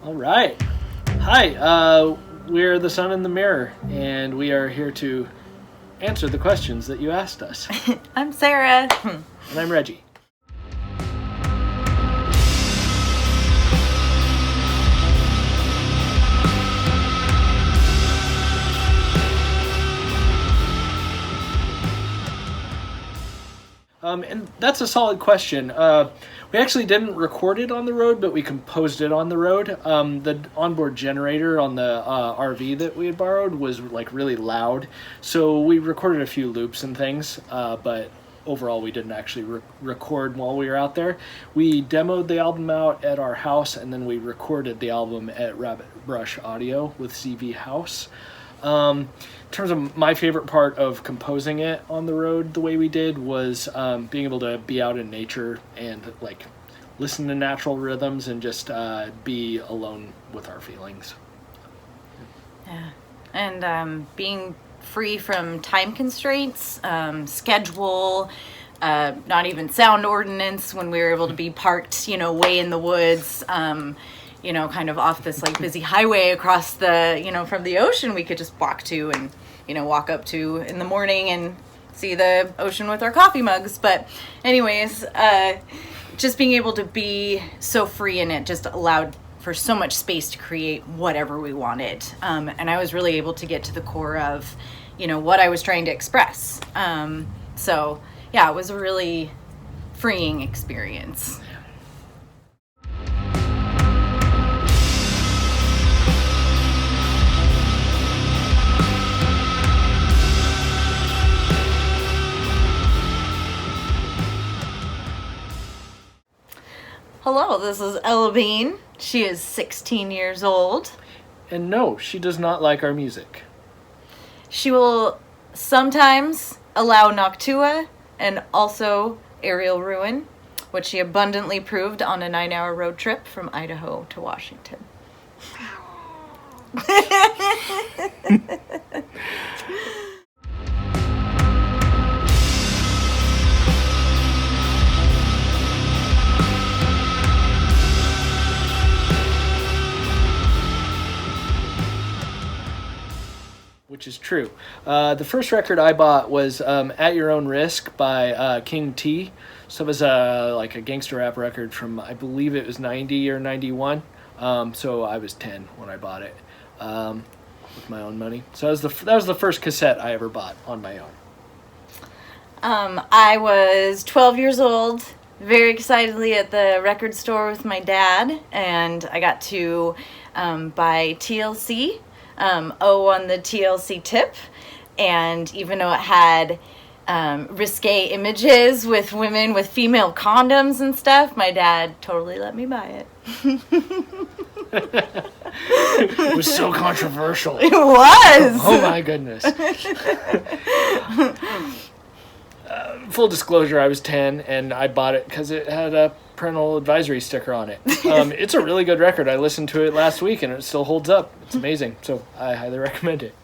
All right. Hi, we're the Sun in the Mirror, and we are here to answer the questions that you asked us. I'm Sarah. And I'm Reggie. And that's a solid question. We actually didn't record it on the road, but we composed it on the road. The onboard generator on the RV that we had borrowed was like really loud, so we recorded a few loops and things, but overall we didn't actually record while we were out there. We demoed the album out at our house, and then we recorded the album at Rabbit Brush Audio with CV House. In terms of my favorite part of composing it on the road the way we did was being able to be out in nature and like listen to natural rhythms and just be alone with our feelings. Yeah, and being free from time constraints, schedule, not even sound ordinance when we were able to be parked, way in the woods, kind of off this like busy highway across the, from the ocean we could just walk to and, walk up to in the morning and see the ocean with our coffee mugs. But anyways, just being able to be so free in it just allowed for so much space to create whatever we wanted. And I was really able to get to the core of, what I was trying to express. So yeah, it was a really freeing experience. Hello, this is Ella Bean. She is 16 years old. And no, she does not like our music. She will sometimes allow Noctua and also Aerial Ruin, which she abundantly proved on a 9-hour road trip from Idaho to Washington. Which is true. The first record I bought was At Your Own Risk by King T. So it was like a gangster rap record from, I believe it was 90 or 91. So I was 10 when I bought it with my own money. So that was the first cassette I ever bought on my own. I was 12 years old, very excitedly at the record store with my dad, and I got to buy TLC. On the TLC tip, and even though it had risque images with women with female condoms and stuff, my dad totally let me buy it. It was so controversial. It was! Oh my goodness. Full disclosure, I was 10 and I bought it because it had a parental advisory sticker on it. It's a really good record. I listened to it last week and it still holds up. It's amazing. So I highly recommend it.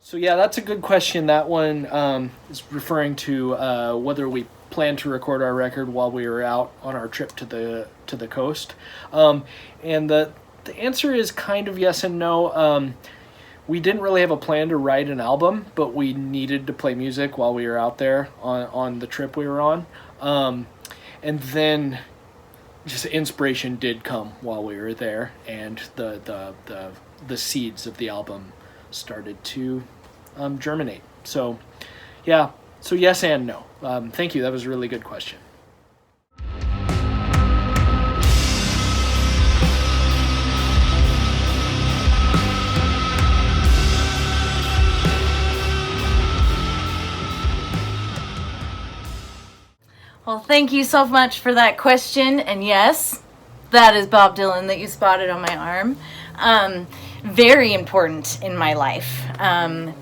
So yeah, that's a good question. That one is referring to whether we plan to record our record while we were out on our trip to the coast. And the answer is kind of yes and no. We didn't really have a plan to write an album, but we needed to play music while we were out there on the trip we were on. And then just inspiration did come while we were there, and the seeds of the album started to germinate. So yeah, so yes and no. Thank you. That was a really good question. Well, thank you so much for that question. And yes, that is Bob Dylan that you spotted on my arm. Very important in my life. I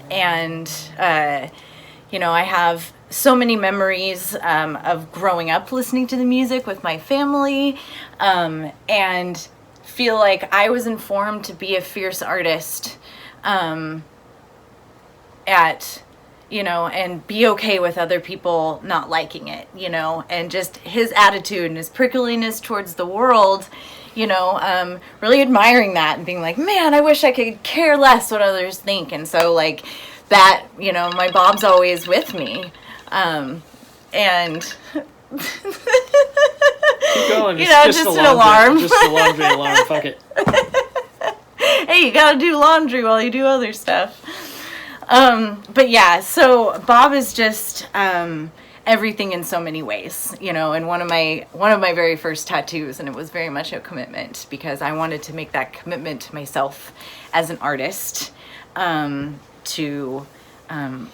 have so many memories of growing up listening to the music with my family, and feel like I was informed to be a fierce artist and be okay with other people not liking it, and just his attitude and his prickliness towards the world, really admiring that and being like, man, I wish I could care less what others think. And so like that, my Bob's always with me. And keep going. It's just an alarm. Just a laundry alarm. Fuck it. Hey, you gotta do laundry while you do other stuff. But yeah, so Bob is just everything in so many ways, and one of my very first tattoos, and it was very much a commitment because I wanted to make that commitment to myself as an artist, to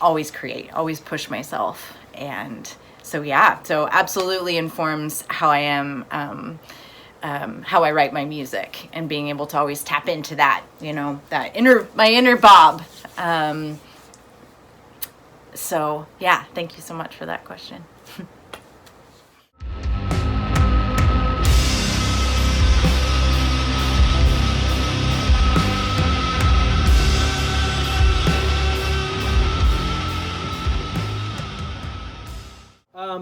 always create, always push myself. And so absolutely informs how I am, how I write my music, and being able to always tap into that, my inner Bob. So yeah, thank you so much for that question.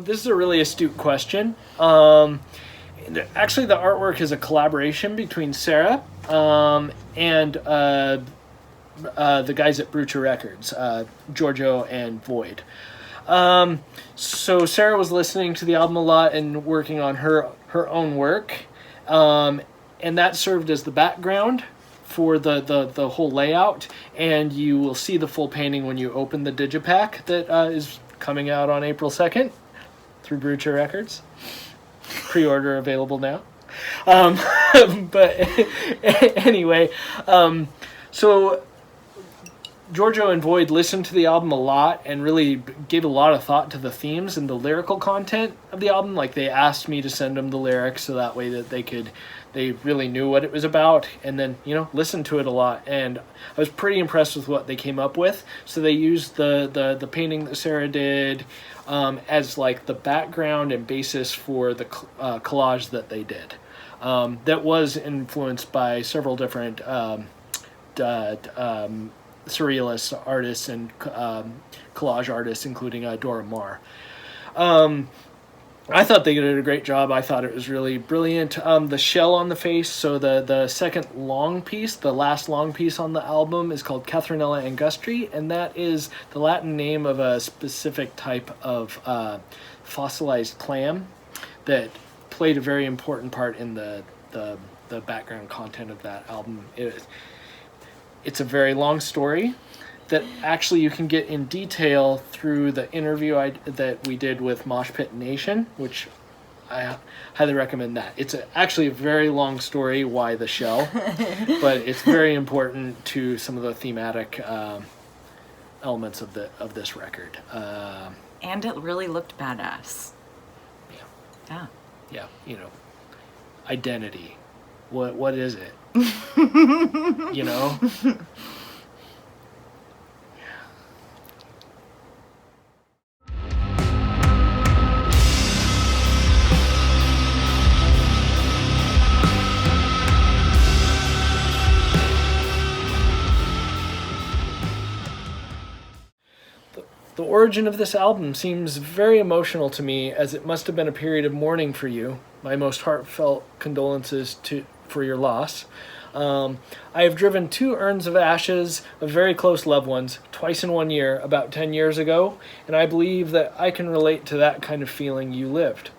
This is a really astute question. Actually, the artwork is a collaboration between Sarah and the guys at Brucia Records, Giorgio and Void. So Sarah was listening to the album a lot and working on her own work, and that served as the background for the whole layout. And you will see the full painting when you open the digipack that is coming out on April 2nd through Brucia Records. Pre-order available now. But anyway, so Giorgio and Void listened to the album a lot and really gave a lot of thought to the themes and the lyrical content of the album. Like, they asked me to send them the lyrics so that way that they really knew what it was about, and then, listened to it a lot. And I was pretty impressed with what they came up with. So they used the painting that Sarah did as like the background and basis for the collage that they did. That was influenced by several different surrealist artists and collage artists, including Dora Maar. I thought they did a great job. I thought it was really brilliant. The shell on the face, so the second long piece, the last long piece on the album, is called Catherinella angustri, and that is the Latin name of a specific type of fossilized clam that played a very important part in the background content of that album. It's a very long story that actually you can get in detail through the interview that we did with Mosh Pit Nation, which I highly recommend that. It's actually a very long story, why the shell, but it's very important to some of the thematic elements of this record. And it really looked badass. Yeah. Yeah. Identity. What is it? The origin of this album seems very emotional to me, as it must have been a period of mourning for you. My most heartfelt condolences for your loss. I have driven 2 urns of ashes of very close loved ones, twice in 1 year, about 10 years ago, and I believe that I can relate to that kind of feeling you lived.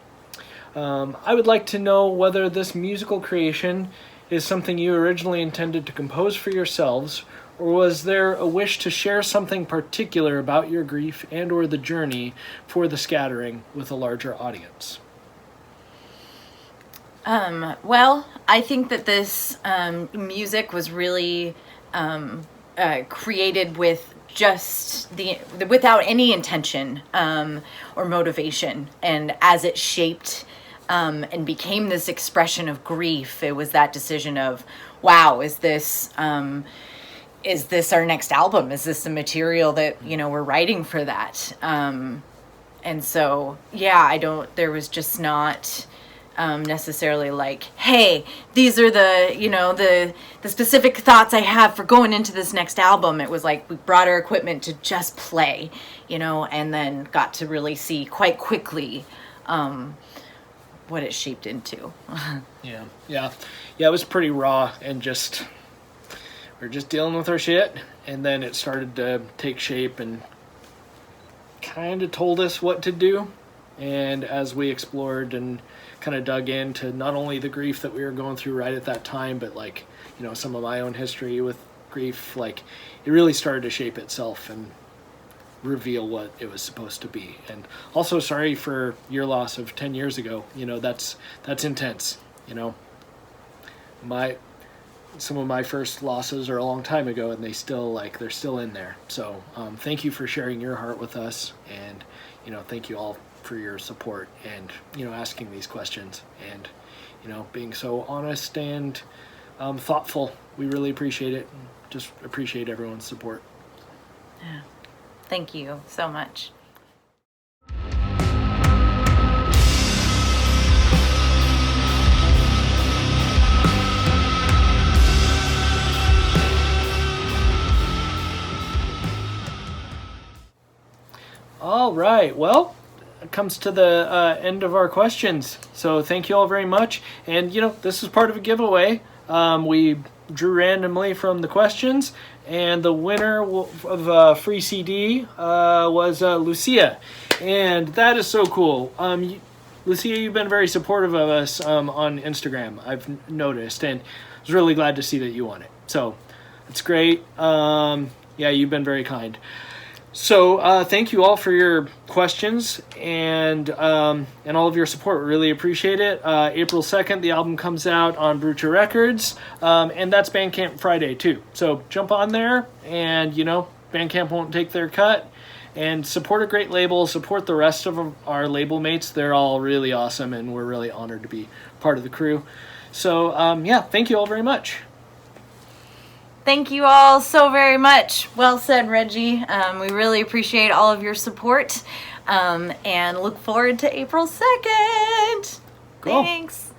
I would like to know whether this musical creation is something you originally intended to compose for yourselves, or was there a wish to share something particular about your grief and or the journey for the scattering with a larger audience? Well, I think that this music was really created with just without any intention or motivation. And as it shaped and became this expression of grief, it was that decision of, wow, is this our next album? Is this the material that, we're writing for that? And so, yeah, there was just not necessarily like, hey, these are the specific thoughts I have for going into this next album. It was like we brought our equipment to just play, and then got to really see quite quickly what it shaped into. Yeah. It was pretty raw, and we're just dealing with our shit, and then it started to take shape and kind of told us what to do. And as we explored and kind of dug into not only the grief that we were going through right at that time, but some of my own history with grief, it really started to shape itself and reveal what it was supposed to be. And also, sorry for your loss of 10 years ago. That's intense. Some of my first losses are a long time ago, and they're still in there. So thank you for sharing your heart with us, and thank you all for your support and asking these questions and being so honest and thoughtful. We really appreciate it. Just appreciate everyone's support. Yeah. Thank you so much. All right. Well, it comes to the end of our questions. So thank you all very much. And, this is part of a giveaway. We drew randomly from the questions, and the winner of a free CD was Lucia. And that is so cool. Lucia, you've been very supportive of us on Instagram, I've noticed, and I was really glad to see that you won it. So it's great. You've been very kind. So thank you all for your questions and all of your support. We really appreciate it. April 2nd, the album comes out on Brucia Records, and that's Bandcamp Friday too. So jump on there, and Bandcamp won't take their cut. And support a great label. Support the rest of our label mates. They're all really awesome, and we're really honored to be part of the crew. So thank you all very much. Thank you all so very much. Well said, Reggie. We really appreciate all of your support, and look forward to April 2nd. Cool. Thanks.